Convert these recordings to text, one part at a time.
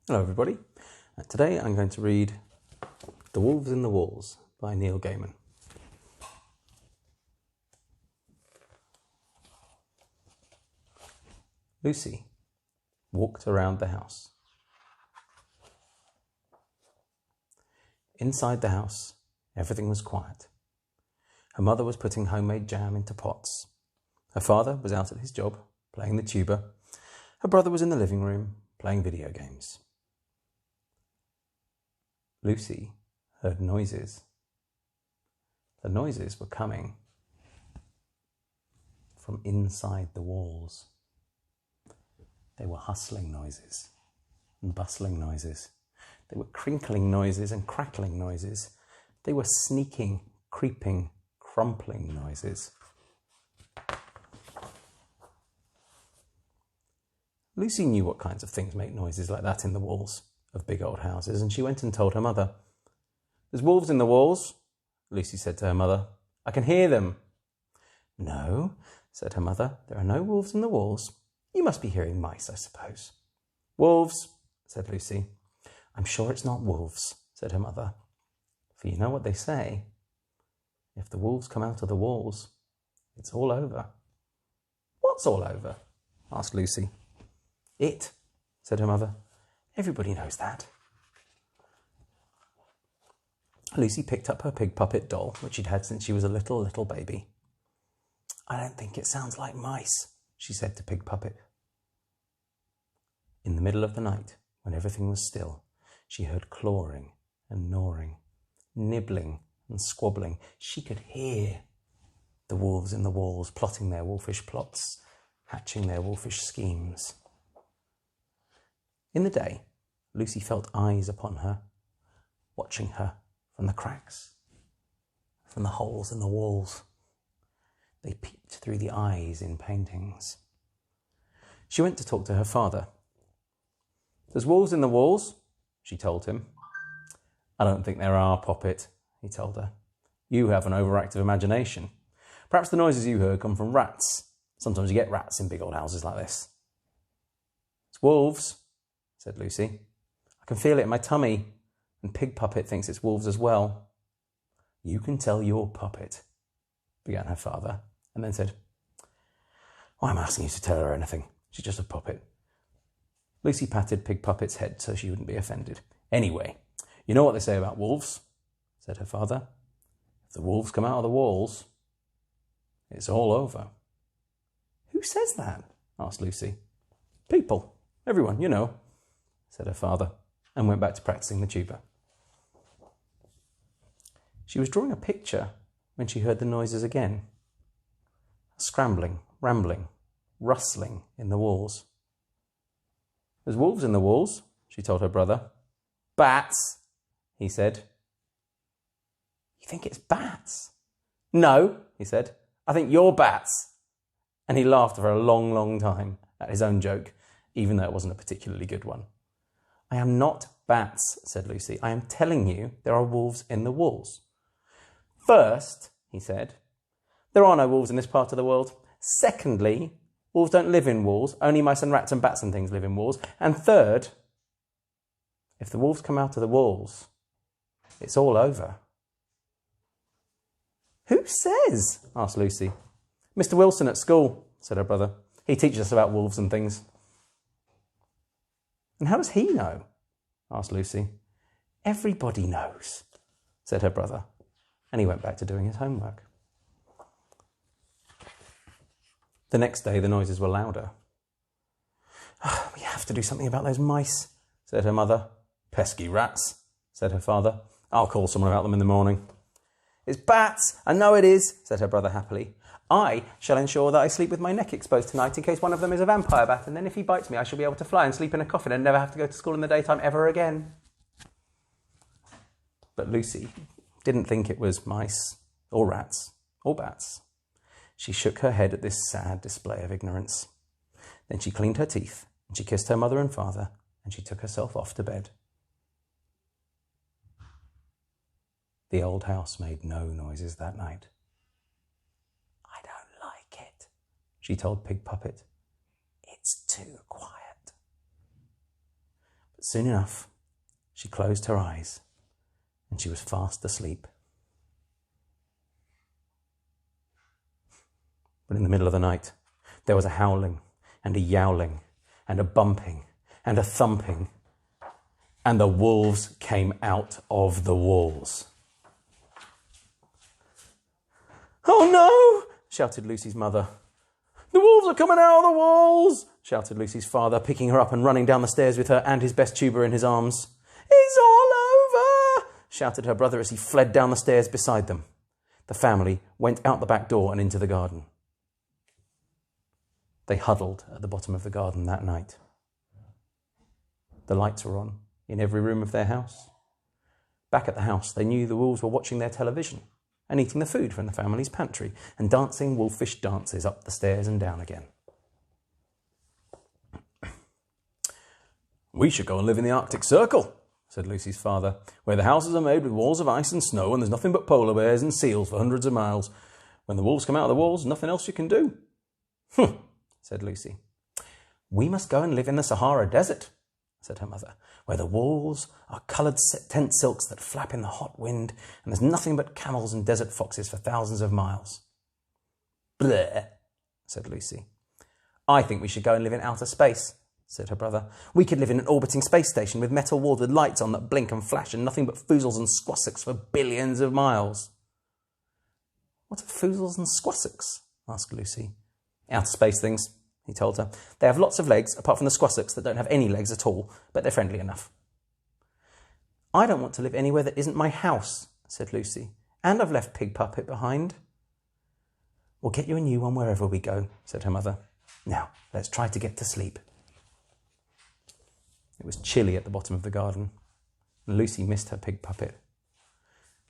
Hello everybody. Today I'm going to read The Wolves in the Walls by Neil Gaiman. Lucy walked around the house. Inside the house, everything was quiet. Her mother was putting homemade jam into pots. Her father was out at his job, playing the tuba. Her brother was in the living room, playing video games. Lucy heard noises. The noises were coming from inside the walls. They were hustling noises and bustling noises. They were crinkling noises and crackling noises. They were sneaking, creeping, crumpling noises. Lucy knew what kinds of things make noises like that in the walls of big old houses, and she went and told her mother. "There's wolves in the walls," Lucy said to her mother. "I can hear them." "No," said her mother, "there are no wolves in the walls. You must be hearing mice, I suppose." "Wolves," said Lucy. "I'm sure it's not wolves," said her mother. "For you know what they say. If the wolves come out of the walls, it's all over." "What's all over?" asked Lucy. "It," said her mother. "Everybody knows that." Lucy picked up her pig puppet doll, which she'd had since she was a little baby. "I don't think it sounds like mice," she said to Pig Puppet. In the middle of the night, when everything was still, she heard clawing and gnawing, nibbling and squabbling. She could hear the wolves in the walls plotting their wolfish plots, hatching their wolfish schemes. In the day, Lucy felt eyes upon her, watching her from the cracks, from the holes in the walls. They peeped through the eyes in paintings. She went to talk to her father. "There's wolves in the walls," she told him. "I don't think there are, Poppet," he told her. "You have an overactive imagination. Perhaps the noises you heard come from rats. Sometimes you get rats in big old houses like this." "It's wolves," said Lucy. "I can feel it in my tummy, and Pig Puppet thinks it's wolves as well." "You can tell your puppet," began her father, and then said, "Why am I asking you to tell her anything? She's just a puppet." Lucy patted Pig Puppet's head so she wouldn't be offended. "Anyway, you know what they say about wolves," said her father. "If the wolves come out of the walls, it's all over." "Who says that?" asked Lucy. "People. Everyone, you know," said her father, and went back to practicing the tuba. She was drawing a picture when she heard the noises again. Scrambling, rambling, rustling in the walls. "There's wolves in the walls," she told her brother. "Bats," he said. "You think it's bats?" "No," he said. "I think you're bats." And he laughed for a long time at his own joke, even though it wasn't a particularly good one. "I am not bats," said Lucy. "I am telling you there are wolves in the walls." "First," he said, "there are no wolves in this part of the world. Secondly, wolves don't live in walls. Only mice and rats and bats and things live in walls. And third, if the wolves come out of the walls, it's all over." "Who says?" asked Lucy. "Mr. Wilson at school," said her brother. "He teaches us about wolves and things." "And how does he know?" asked Lucy. "Everybody knows," said her brother, and he went back to doing his homework. The next day the noises were louder. "We have to do something about those mice," said her mother. "Pesky rats," said her father. "I'll call someone about them in the morning." "It's bats, I know it is," said her brother happily. "I shall ensure that I sleep with my neck exposed tonight in case one of them is a vampire bat, and then if he bites me I shall be able to fly and sleep in a coffin and never have to go to school in the daytime ever again." But Lucy didn't think it was mice or rats or bats. She shook her head at this sad display of ignorance. Then she cleaned her teeth, and she kissed her mother and father, and she took herself off to bed. The old house made no noises that night. "I don't like it," she told Pig Puppet. "It's too quiet." But soon enough, she closed her eyes and she was fast asleep. But in the middle of the night, there was a howling and a yowling and a bumping and a thumping, and the wolves came out of the walls. "Oh no!" shouted Lucy's mother. "The wolves are coming out of the walls!" shouted Lucy's father, picking her up and running down the stairs with her and his best tuba in his arms. "It's all over!" shouted her brother as he fled down the stairs beside them. The family went out the back door and into the garden. They huddled at the bottom of the garden that night. The lights were on in every room of their house. Back at the house, they knew the wolves were watching their television and eating the food from the family's pantry and dancing wolfish dances up the stairs and down again. "We should go and live in the Arctic Circle," said Lucy's father, "where the houses are made with walls of ice and snow and there's nothing but polar bears and seals for hundreds of miles. When the wolves come out of the walls, nothing else you can do." "Humph," said Lucy. "We must go and live in the Sahara Desert," said her mother, "where the walls are coloured tent silks that flap in the hot wind, and there's nothing but camels and desert foxes for thousands of miles." "Bleh," said Lucy. "I think we should go and live in outer space," said her brother. "We could live in an orbiting space station with metal walls with lights on that blink and flash and nothing but foozles and squassocks for billions of miles." "What are foozles and squassocks?" asked Lucy. "Outer space things," he told her. "They have lots of legs, apart from the squassocks that don't have any legs at all, but they're friendly enough." "I don't want to live anywhere that isn't my house," said Lucy. "And I've left Pig Puppet behind." "We'll get you a new one wherever we go," said her mother. "Now, let's try to get to sleep." It was chilly at the bottom of the garden, and Lucy missed her Pig Puppet.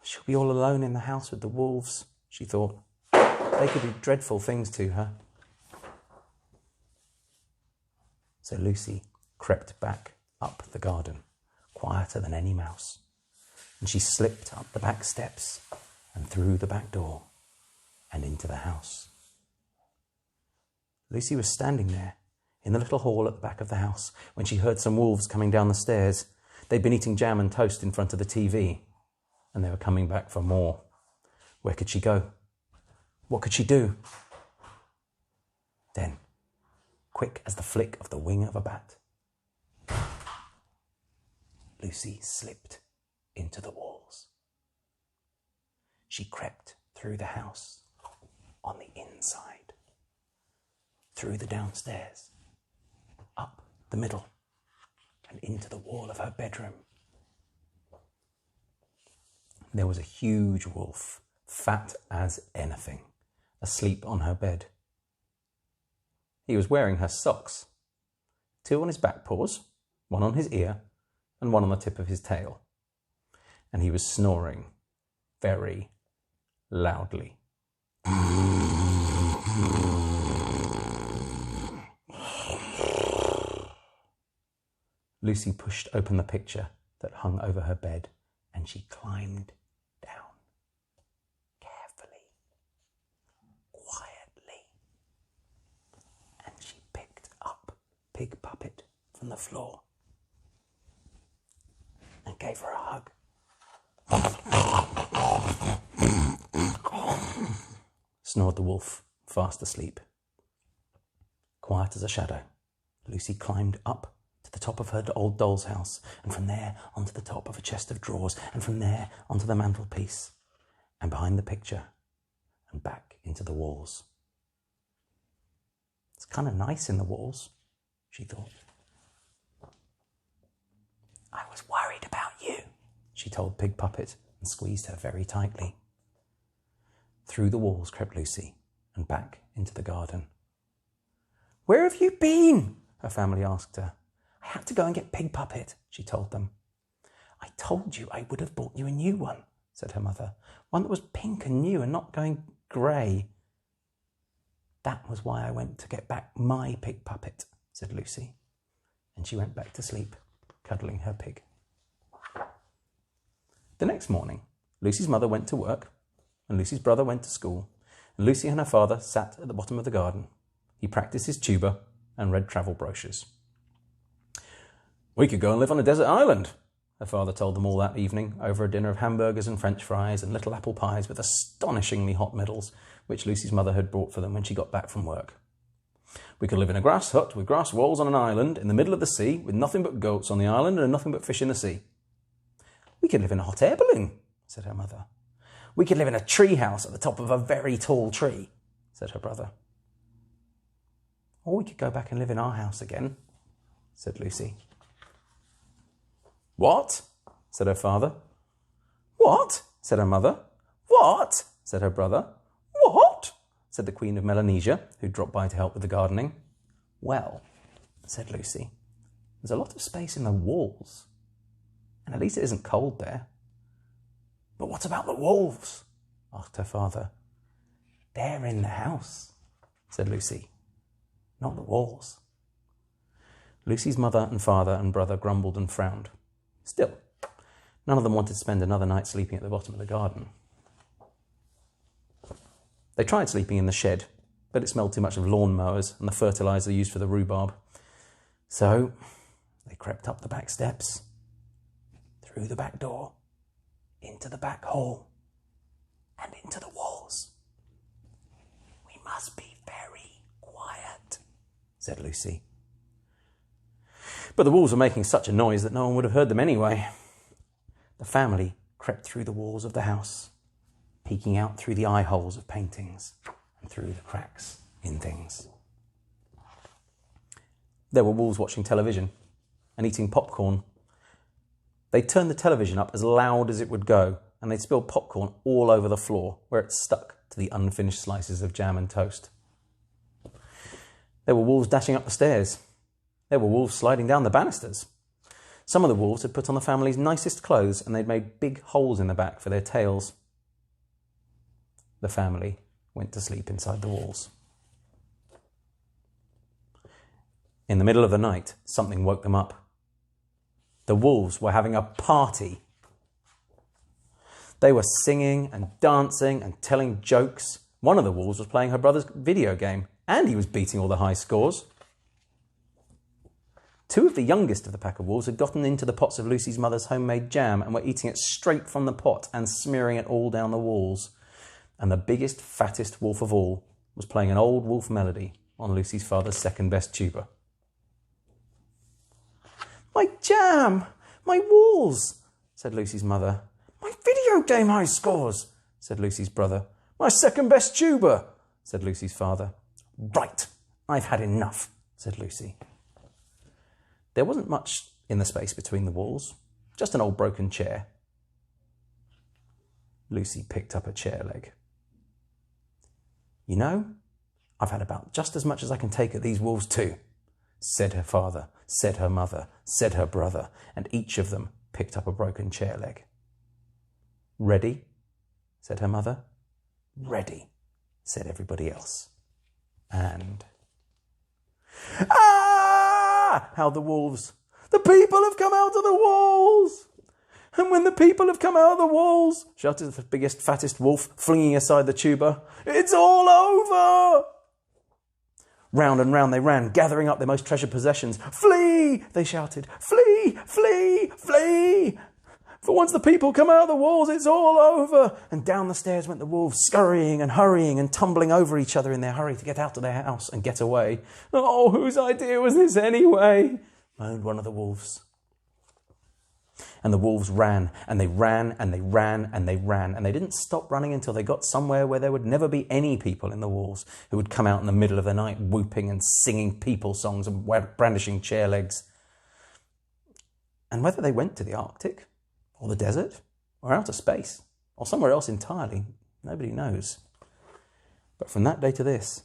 "She'll be all alone in the house with the wolves," she thought. "They could do dreadful things to her." So Lucy crept back up the garden, quieter than any mouse, and she slipped up the back steps and through the back door and into the house. Lucy was standing there in the little hall at the back of the house when she heard some wolves coming down the stairs. They'd been eating jam and toast in front of the TV, and they were coming back for more. Where could she go? What could she do? Then, quick as the flick of the wing of a bat, Lucy slipped into the walls. She crept through the house on the inside, through the downstairs, up the middle, and into the wall of her bedroom. There was a huge wolf, fat as anything, asleep on her bed. He was wearing her socks, 2 on his back paws, 1 on his ear, and 1 on the tip of his tail. And he was snoring very loudly. Lucy pushed open the picture that hung over her bed, and she climbed down, carefully, quietly, and she picked up Pig Puppet from the floor and gave her a hug. Snored the wolf, fast asleep. Quiet as a shadow, Lucy climbed up to the top of her old doll's house, and from there onto the top of a chest of drawers, and from there onto the mantelpiece, and behind the picture, and back into the walls. It's kind of nice in the walls, she thought. I was worried about you, she told Pig Puppet, and squeezed her very tightly. Through the walls crept Lucy, and back into the garden. Where have you been? Her family asked her. I had to go and get Pig Puppet, she told them. I told you I would have bought you a new one, said her mother. One that was pink and new and not going grey. That was why I went to get back my Pig Puppet, said Lucy. And she went back to sleep, cuddling her pig. The next morning, Lucy's mother went to work, and Lucy's brother went to school, and Lucy and her father sat at the bottom of the garden. He practiced his tuba and read travel brochures. We could go and live on a desert island, her father told them all that evening over a dinner of hamburgers and French fries and little apple pies with astonishingly hot middles, which Lucy's mother had brought for them when she got back from work. We could live in a grass hut with grass walls on an island in the middle of the sea with nothing but goats on the island and nothing but fish in the sea. We could live in a hot air balloon, said her mother. We could live in a tree house at the top of a very tall tree, said her brother. Or we could go back and live in our house again, said Lucy. What? Said her father. What? Said her mother. What? Said her brother. What? Said the Queen of Melanesia, who dropped by to help with the gardening. Well, said Lucy, there's a lot of space in the walls, and at least it isn't cold there. But what about the wolves? Asked her father. They're in the house, said Lucy, not the walls. Lucy's mother and father and brother grumbled and frowned. Still, none of them wanted to spend another night sleeping at the bottom of the garden. They tried sleeping in the shed, but it smelled too much of lawn mowers and the fertiliser used for the rhubarb. So they crept up the back steps, through the back door, into the back hall, and into the walls. We must be very quiet, said Lucy. But the wolves were making such a noise that no one would have heard them anyway. The family crept through the walls of the house, peeking out through the eye holes of paintings and through the cracks in things. There were wolves watching television and eating popcorn. They'd turn the television up as loud as it would go, and they'd spill popcorn all over the floor where it stuck to the unfinished slices of jam and toast. There were wolves dashing up the stairs. There were wolves sliding down the banisters. Some of the wolves had put on the family's nicest clothes, and they'd made big holes in the back for their tails. The family went to sleep inside the walls. In the middle of the night, something woke them up. The wolves were having a party. They were singing and dancing and telling jokes. One of the wolves was playing her brother's video game, and he was beating all the high scores. Two of the youngest of the pack of wolves had gotten into the pots of Lucy's mother's homemade jam and were eating it straight from the pot and smearing it all down the walls. And the biggest, fattest wolf of all was playing an old wolf melody on Lucy's father's second-best tuba. My jam! My walls! Said Lucy's mother. My video game high scores! Said Lucy's brother. My second-best tuba! Said Lucy's father. Right, I've had enough, said Lucy. There wasn't much in the space between the walls, just an old broken chair. Lucy picked up a chair leg. You know, I've had about just as much as I can take at these wolves too, said her father, said her mother, said her brother, and each of them picked up a broken chair leg. Ready? Said her mother. Ready, said everybody else. And... Ah! Howled the wolves. The people have come out of the walls! And when the people have come out of the walls, shouted the biggest, fattest wolf, flinging aside the tuba, it's all over! Round and round they ran, gathering up their most treasured possessions. Flee! They shouted. Flee! Flee! Flee! For once the people come out of the walls, it's all over! And down the stairs went the wolves, scurrying and hurrying and tumbling over each other in their hurry to get out of their house and get away. Oh, whose idea was this anyway? Moaned one of the wolves. And the wolves ran, and they ran, and they ran, and they ran, and they didn't stop running until they got somewhere where there would never be any people in the walls who would come out in the middle of the night whooping and singing people songs and brandishing chair legs. And whether they went to the Arctic, or the desert, or outer space, or somewhere else entirely, nobody knows. But from that day to this,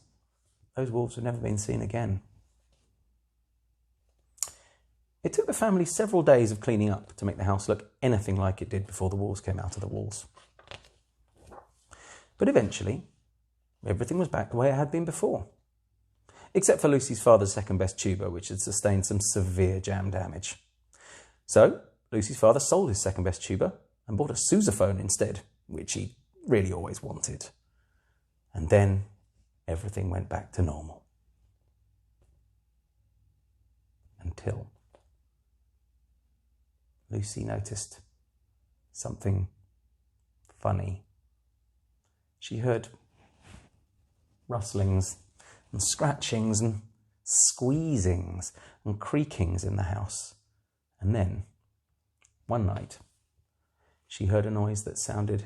those wolves have never been seen again. It took the family several days of cleaning up to make the house look anything like it did before the wolves came out of the walls. But eventually, everything was back the way it had been before. Except for Lucy's father's second-best tuba, which had sustained some severe jam damage. So, Lucy's father sold his second-best tuba and bought a sousaphone instead, which he really always wanted. And then everything went back to normal. Until Lucy noticed something funny. She heard rustlings and scratchings and squeezings and creakings in the house. And then, one night, she heard a noise that sounded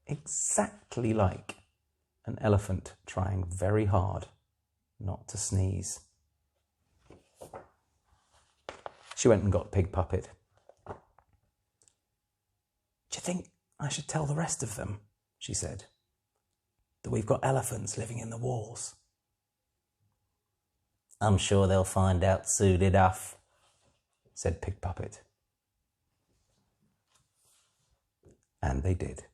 exactly like an elephant trying very hard not to sneeze. She went and got Pig Puppet. "Do you think I should tell the rest of them," she said, "that we've got elephants living in the walls?" "I'm sure they'll find out soon enough," said Pig Puppet. And they did.